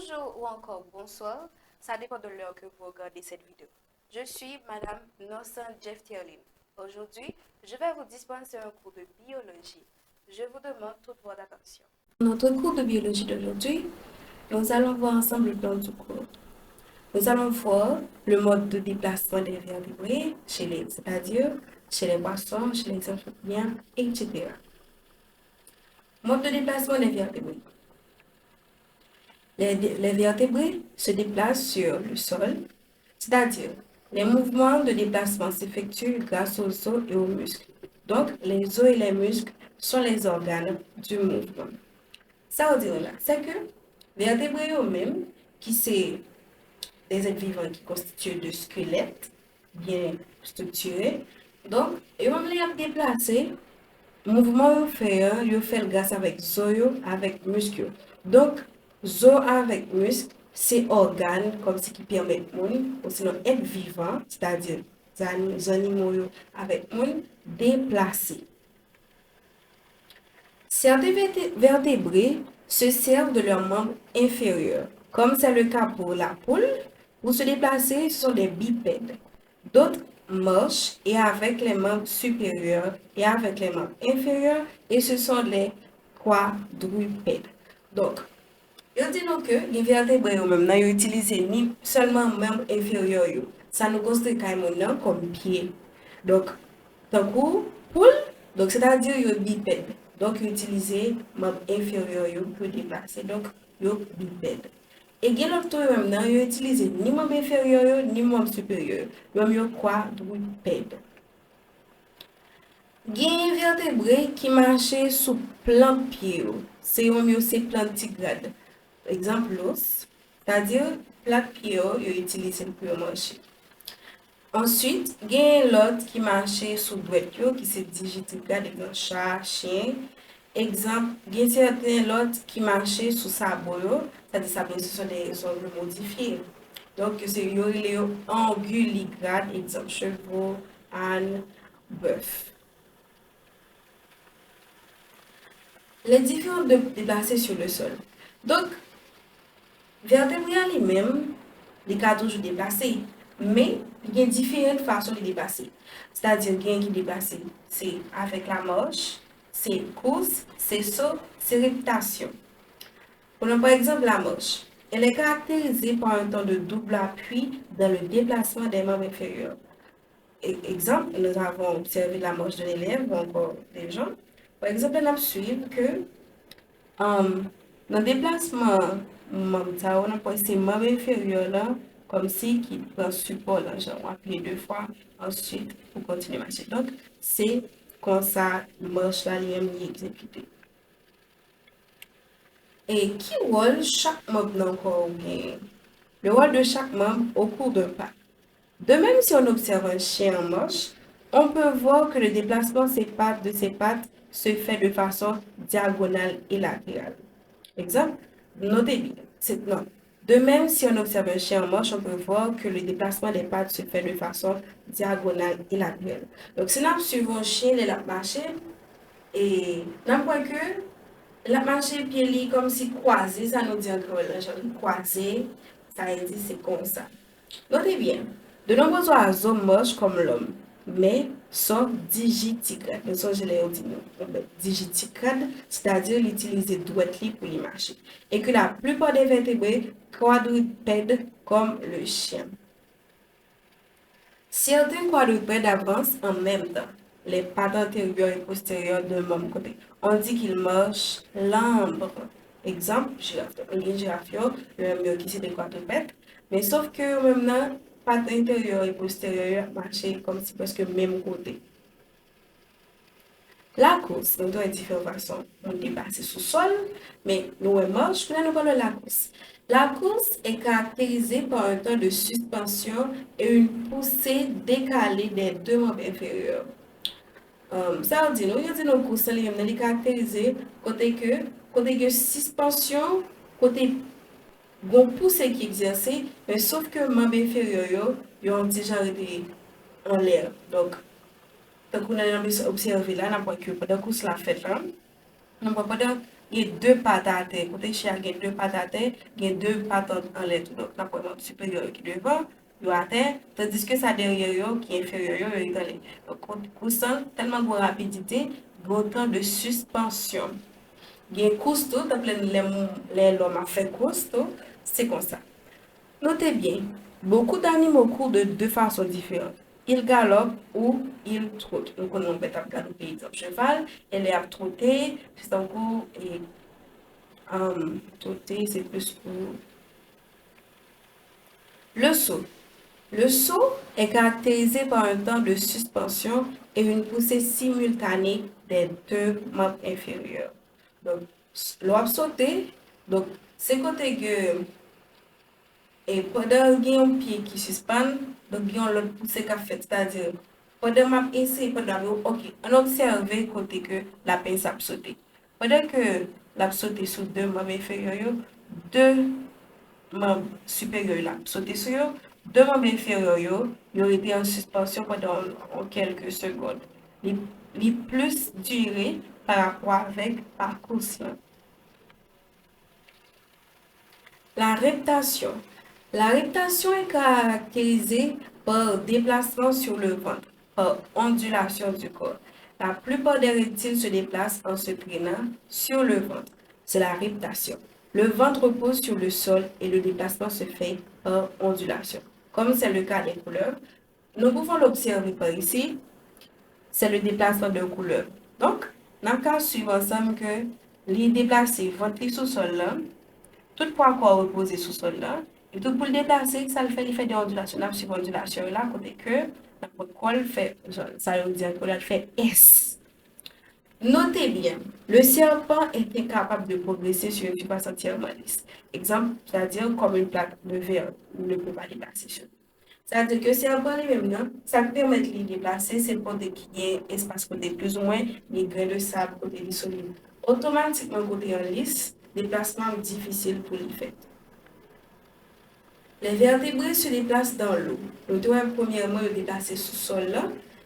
Bonjour ou encore bonsoir, ça dépend de l'heure que vous regardez cette vidéo. Je suis Madame Norsan Jeff Tierlin. Aujourd'hui, je vais vous dispenser un cours de biologie. Je vous demande toute votre attention. Dans notre cours de biologie d'aujourd'hui, nous allons voir ensemble le plan du cours. Nous allons voir le mode de déplacement des vertébrés, c'est-à-dire chez les poissons, chez les amphibiens, etc. Mode de déplacement des vertébrés. Les vertébrés se déplacent sur le sol, c'est-à-dire les mouvements de déplacement s'effectuent grâce aux os et aux muscles. Donc, les os et les muscles sont les organes du mouvement. Ça veut dire là, c'est que les vertébrés eux-mêmes, qui sont des êtres vivants qui constituent de squelettes bien structurés, donc, ils vont les déplacer. Mouvement fait, yo fait grâce avec zoyo, avec muscle. Donc, zo avec muscle, c'est organe comme ce qui permet moun, ou sinon être vivant, c'est-à-dire les animaux avec moun, déplacer. Certains vertébrés se servent de leurs membres inférieurs, comme c'est le cas pour la poule. Pour se déplacer, ce sont des bipèdes. D'autres marchent et avec les membres supérieurs et avec les membres inférieurs, et ce sont les quadrupèdes. Donc, je dis donc que les vertébrés eux-mêmes n'ont utilisé ni seulement membres inférieurs, ça nous considère carrément comme pied. Donc, d'un coup, poule, donc c'est-à-dire yo bipède. Donc, ils utilisent membres inférieurs pour déplacer. Donc, yo bipède. Et il y a l'autre même nan, yo utilisé ni membre inférieur ni membre supérieur. Yo quadrupède. Il y a un vertébré qui marche sous plan pied. C'est plantigrade. Exemple l'os, c'est-à-dire plan pied yo utilisé pour marcher. Ensuite, il y a l'autre qui marche sous droite qui c'est digitigrade, exemple chat, chien. Exemple, il y a certains l'autre qui marchent sous sabot, c'est-à-dire sabot, ce sont des ongles modifiés. Donc, c'est les anguligrades, exemple chevaux, âne, bœuf. Les différents déplacés sur le sol. Donc, vertébrés lui-même, les cas toujours déplacés, mais il y a différentes façons de déplacer. C'est-à-dire, il y a qui déplacer, c'est avec la marche, c'est course, c'est saut, c'est réputation. Prenons par exemple la marche. Elle est caractérisée par un temps de double appui dans le déplacement des membres inférieurs. Exemple, nous avons observé la marche de l'élève ou encore des gens. Par exemple, on a suivi que dans le déplacement membre, on a passé membre inférieur là, comme si qui prend support là, genre on appuie deux fois, ensuite pour continuer à marcher. Donc, c'est comme ça, marche là, lui-même exécuté. Et qui rôle chaque membre dans le corps gagne? Le rôle de chaque membre au cours d'un pas. De même, si on observe un chien en marche, on peut voir que le déplacement de ses pattes se fait de façon diagonale et latérale. Exemple, notez bien, non. De même, si on observe un chien en marche, on peut voir que le déplacement des pattes se fait de façon diagonale et latérale. Donc, si nous suivons un chien, il a marché, et nous voyons que la marche pied comme si croisé, ça nous dit encore croisé, ça veut dire c'est comme ça. Notez bien, de nombreux oiseaux marchent comme l'homme, mais sont digitigrades. Nous sommes digitigrades, c'est-à-dire l'utiliser droite pour y marcher. Et que la plupart des vertébrés quadrupèdes comme le chien. Certains quadrupèdes avancent en même temps, les pattes antérieures et postérieures de même côté. On dit qu'ils marchent l'ambre. Exemple, girafe. Une girafe, le même qui c'est des quadrupèdes. Mais sauf que maintenant, pattes intérieures et postérieures marchent comme si presque même côté. La course, nous avons différentes façons. On dépasse sous sol, mais nous marche, nous parlons de la course. La course est caractérisée par un temps de suspension et une poussée décalée des deux membres inférieurs. Ça veut dire, nous disons course, elle est caractérisée côté que suspension, côté bon poussée qui exerce, mais sauf que membres inférieurs, ils ont déjà été en l'air. Donc, tant qu'on a observé là, on voit que pendant que la fête là, on voit pendant il y a deux pattes à terre. Côté chien, il y a deux pattes à terre, il y a deux pattes en l'air. Donc, la pointe supérieure qui est devant, il est à terre, tandis que ça derrière, qui est inférieur, il est dans l'air. Donc, coussin, tellement de rapidité, autant de suspension. Il y a un cousteau, les l'homme a fait cousteau, c'est comme ça. Notez bien, beaucoup d'animaux courent de deux façons différentes. Ils galopent ou ils trottent. Donc, on peut galoper, par exemple, cheval, elle est à trotter, c'est un coup, et trotter, c'est plus pour le saut. Le saut est caractérisé par un temps de suspension et une poussée simultanée des deux membres inférieurs. Donc, l'on sauter, donc, c'est côté que et pendant qu'il y a un pied qui suspend, donc il y a l'autre poussée qui a fait, c'est-à-dire, pendant m'a essayé, ok, on observe côté que la pince a sauté. Pendant que la sauté sur deux membres inférieurs, deux membres supérieurs là, sauté sur eux, deux membres inférieurs, ils ont été en suspension pendant quelques secondes. Les plus duré par rapport avec parcours là. La reptation. La reptation est caractérisée par déplacement sur le ventre, par ondulation du corps. La plupart des reptiles se déplacent en se traînant sur le ventre. C'est la reptation. Le ventre repose sur le sol et le déplacement se fait par ondulation. Comme c'est le cas des couleurs, nous pouvons l'observer par ici, c'est le déplacement de couleur. Donc, dans le cas suivant, ensemble que les déplacer ventre sous sol là, tout poids corps reposé sous sol là, et tout pour le déplacer, ça le fait l'effet de ondulation. N'a suivant ondulation là, côté que, notre corps fait, ça veut dire que là, fait S. Notez bien, le serpent est incapable de progresser sur une surface entièrement lisse. Exemple, c'est-à-dire comme une plaque de verre ne peut pas déplacer sur. C'est-à-dire que le serpent lui-même, ça permet de le déplacer, c'est pour qu'il y ait espace côté plus ou moins, les grains de sable côté solide. Automatiquement, côté en lisse, déplacement difficile pour les faire. Les vertébrés se déplacent dans l'eau. Nous devons premièrement le déplacer sous sol là.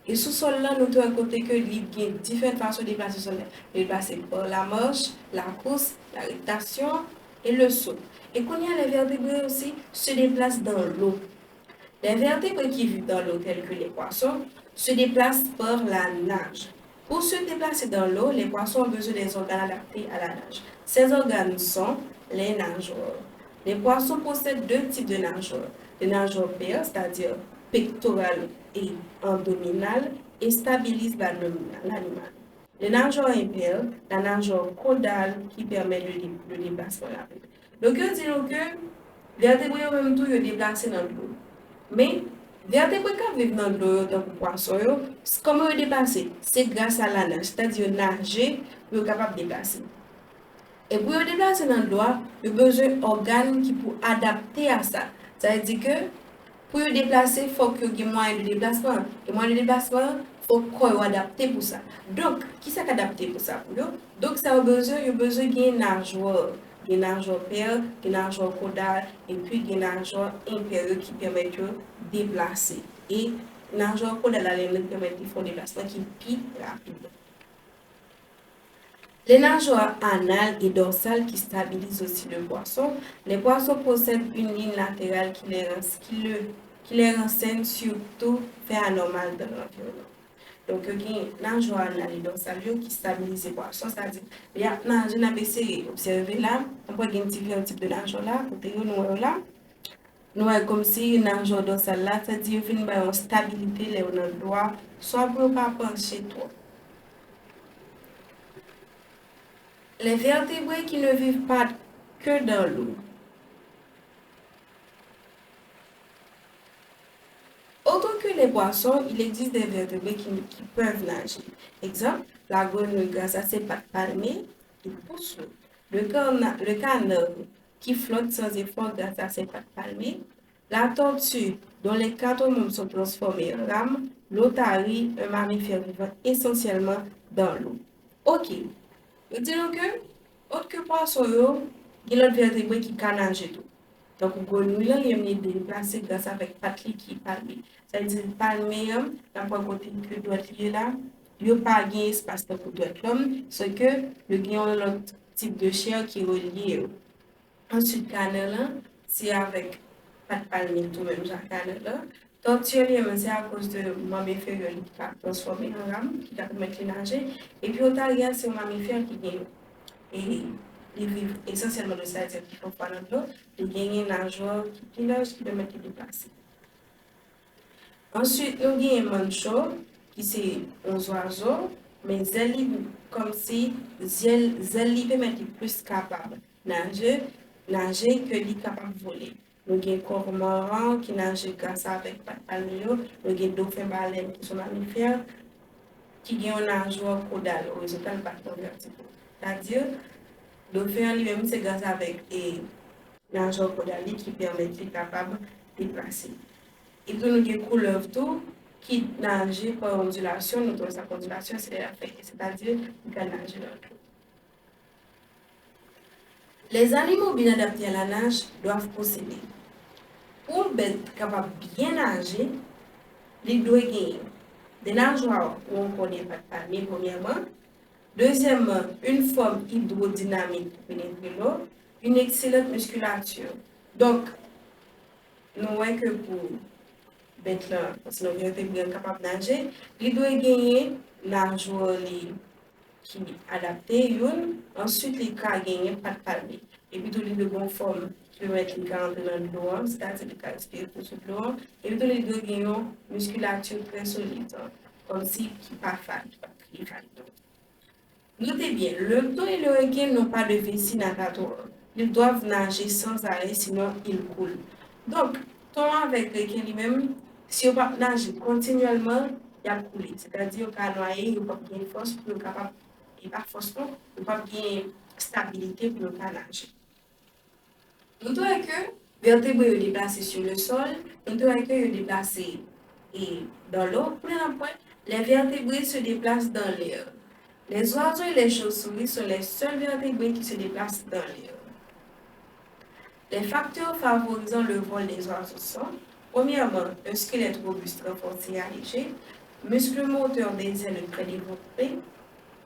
Et sous sol là, nous devons côté que il y a différentes façons de déplacer sur sol. Déplacer par la marche, la course, la rotation et le saut. Et qu'on y a les vertébrés aussi se déplacent dans l'eau. Les vertébrés qui vivent dans l'eau, tels que les poissons, se déplacent par la nage. Pour se déplacer dans l'eau, les poissons ont besoin des organes adaptés à la nage. Ces organes sont les nageurs. Les poissons possèdent deux types de nageurs. Les nageurs paires, c'est-à-dire pectorales et abdominales, et stabilisent l'animal. Les nageurs impaires, la nageur caudale qui permet le déplacement rapide. Donc, je dis que les vertébrés en même temps, ils déplacent dans l'eau. Mais, vertébrés qui vivent dans l'eau, dans le poisson, comment ils déplacent? C'est grâce à la nage, c'est-à-dire nager, ils sont capables de déplacer. Et pour se déplacer dans l'eau, il y a besoin d'organes qui pour adapter à ça. Ça veut dire que pour se déplacer, il faut qu'il y ait moyen de déplacement. Et moyen de déplacement, il faut qu'on soit adapté pour ça. Donc, qui s'est adapté pour ça? Donc, ça a besoin d'un nageur. Des nageurs paires, des nageurs caudales, et puis des nageurs impérieux qui permettent de déplacer. Et nageurs caudales, permettent de faire un déplacement qui est plus rapide. Les nageurs anales et dorsales qui stabilisent aussi le poisson. Les poissons possèdent une ligne latérale qui les renseigne sur tout fait anormal dans l'environnement. Donc, il y a des nageurs anales et dorsales qui stabilisent les poissons. C'est-à-dire, il y a des nageurs qui observer là, on peut avoir différents types de nageurs là, côté nous là. Nous avons comme si une nageur dorsale là, c'est-à-dire qu'il y a une stabilité là, on a le droit, soit pour ne pas pencher trop. Les vertébrés qui ne vivent pas que dans l'eau. Autant que les poissons, il existe des vertébrés qui peuvent nager. Exemple, la grenouille, grâce à ses pattes palmées, il pousse l'eau. Le canard qui flotte sans effort grâce à ses pattes palmées. La tortue, dont les quatre membres sont transformés en rames. L'otarie, un mammifère vivant essentiellement dans l'eau. Ok. Nous disons que, autre que poisson, il y a l'autre vertébré qui can nager tout. Donc, grenouille, il y a une déplacé grâce avec pattes qui palmées. C'est-à-dire, palmé, dans le côté que doit être là, il n'y a pas de espace pour doit l'homme, c'est que le guillon l'autre type de chair qui relie. Ensuite, cannelle, c'est avec pas de palmier, tout même, genre cannelle. Tortue, c'est à cause de mammifère qui a transformé en rame, qui a permis de nager. Et puis, otaria, c'est un mammifère qui gagne. Et ils vivent essentiellement de ça, c'est-à-dire qu'ils font pas dans l'eau, ils gagnent un nageur qui nage, qui permet de déplacer. Ensuite, nous avons un manchot, qui c'est un oiseau, mais zèle comme si zèle permet plus capable de nager que lui capable de voler. Nous avons un cormoran qui nage grâce avec pas de palmier, nous avons un dauphin baleine qui sont mammifères, qui ont un nageur caudal horizontal par vertical. C'est-à-dire, le dauphin lui-même, c'est grâce avec un nageur caudal qui permet d'être capable de déplacer. Et puis, nous avons un couleuvre tout qui nage par ondulation. Nous avons sa ondulation, c'est la fête, c'est-à-dire qu'il nage dans l'eau. Les animaux bien adaptés à la nage doivent posséder. Pour une bête capable de bien nager, il doit gagner des nageoires où on connaît pas de palmier, premièrement. Deuxièmement, une forme hydrodynamique pour pénétrer l'eau, une excellente musculature. Donc, nous voyons que pour bête là, parce que nous sommes capables de nager, il doit gagner nageoire qui est adapté, ensuite il doit gagner pas de palmier. Et puis, il de bonne forme qui peut mettre les gants dans l'eau, c'est-à-dire qu'il peut respirer pour ce l'eau, et puis il doit gagner une musculature très solide, comme si qui pas fatigué. Notez bien, le thon et le requin n'ont pas de vessie natatoire. Ils doivent nager sans arrêt, sinon ils coulent. Donc, thon avec le requin lui-même, si on ne nage continuellement, il a coulé. C'est-à-dire qu'il a noyé, il n'a pas de force pour capable, il n'a pas force, il n'a pas de stabilité pour nager. Nous devons que vertébrés déplacés sur le sol, nous devons que déplacés dans l'eau. Pour les vertébrés se déplacent dans l'air. Les oiseaux et les chauves-souris sont les seuls vertébrés qui se déplacent dans l'air. Les facteurs favorisant le vol des oiseaux sont, premièrement, un squelette robuste renforcé et allégé, muscles moteurs des ailes très développés,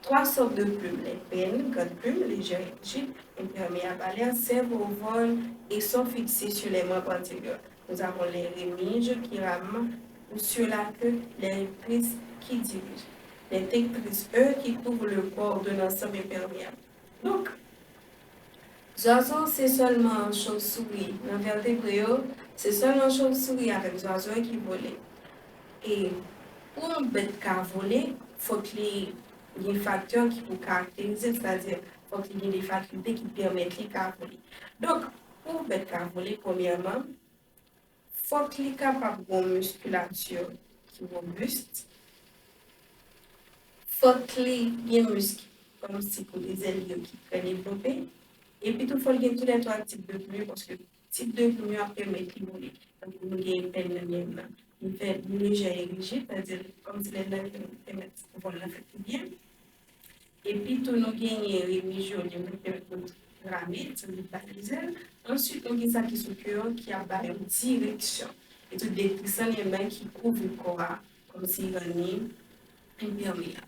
3 sortes de plumes, les pennes, grandes plumes, légères et rigides, imperméables à l'air, servent au vol et sont fixées sur les membres antérieurs. Nous avons les rémiges qui rament sur la queue, les prises qui dirigent. Les tectrices, eux, qui couvrent le corps d'un ensemble imperméable. Donc, oiseaux, c'est seulement chauve-souris. Dans vertébrés, c'est seulement chauve-souris avec les oiseaux qui volent. Et pour une bête qui a volé, il faut qu'il y ait des facteurs qui pour caractériser, c'est-à-dire il faut qu'il y ait des facultés qui permettent de voler. Donc, pour une bête qui a volé, premièrement, il faut qu'il soit capable de musculature qui est robuste. Faut qu'il y ait des muscles, comme si pour des ailes qui très développés. Et puis, il faut qu'il y ait tous les 3 types de plumes, parce que le type de plume permet de voler. Donc, nous avons une peine de même. Il fait léger et rigide, c'est-à-dire comme si les ailes permettent de voler bien. Et puis, tout nous avons une rémigion qui permet de ramer, de ailes. Ensuite, nous avons ça qui est cœur, qui a une direction. Et tout des cristaux qui couvrent le corps, comme si il y a imperméable.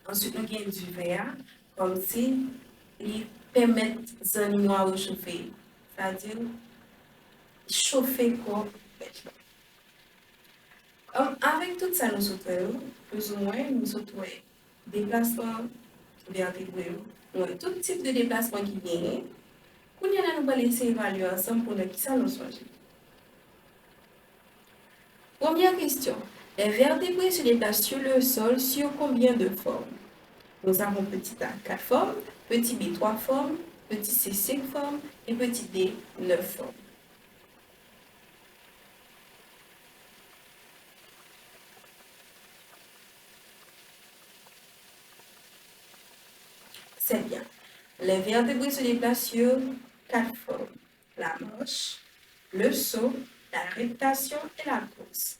Ensuite, nous avons du verre, comme si ils permettent aux animaux à réchauffer, c'est-à-dire chauffer le corps. Avec tout ça, nous souhaitons, plus ou moins, nous souhaitons déplacement vertébrés, tout type de déplacement qui vient. Nous allons laisser évaluer ensemble pour qui ça nous change. Première question. Les vertébrés se déplacent sur le sol sur combien de formes? Nous avons petit a 4 formes, petit b 3 formes, petit c 5 formes et petit d 9 formes. C'est bien. Les vertébrés se déplacent sur 4 formes. La marche, le saut, la réputation et la course.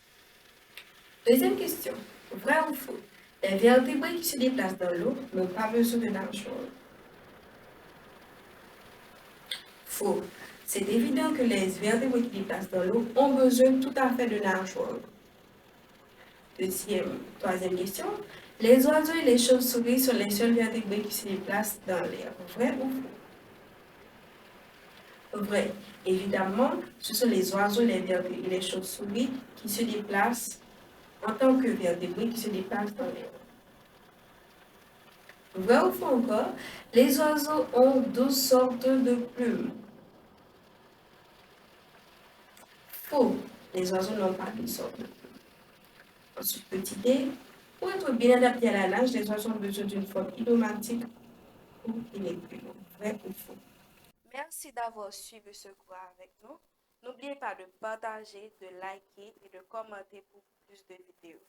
Deuxième question. Vrai ou faux? Les vertébrés qui se déplacent dans l'eau n'ont pas besoin de nageoires. Faux. C'est évident que les vertébrés qui se déplacent dans l'eau ont besoin tout à fait de nageoires. Troisième question. Les oiseaux et les chauves-souris sont les seuls vertébrés qui se déplacent dans l'air. Vrai ou faux? Vrai. Évidemment, ce sont les oiseaux et les chauves-souris qui se déplacent en tant que vertébrés qui se déplacent dans l'air. Vrai ou faux encore? Les oiseaux ont 12 sortes de plumes. Faux. Les oiseaux n'ont pas 12 sortes de plumes. Ensuite, petit D. Pour être bien adaptés à la nage, les oiseaux ont besoin d'une forme idiomatique ou inéquilibre. Vrai ou faux? Merci d'avoir suivi ce cours avec nous. N'oubliez pas de partager, de liker et de commenter pour plus de vidéos.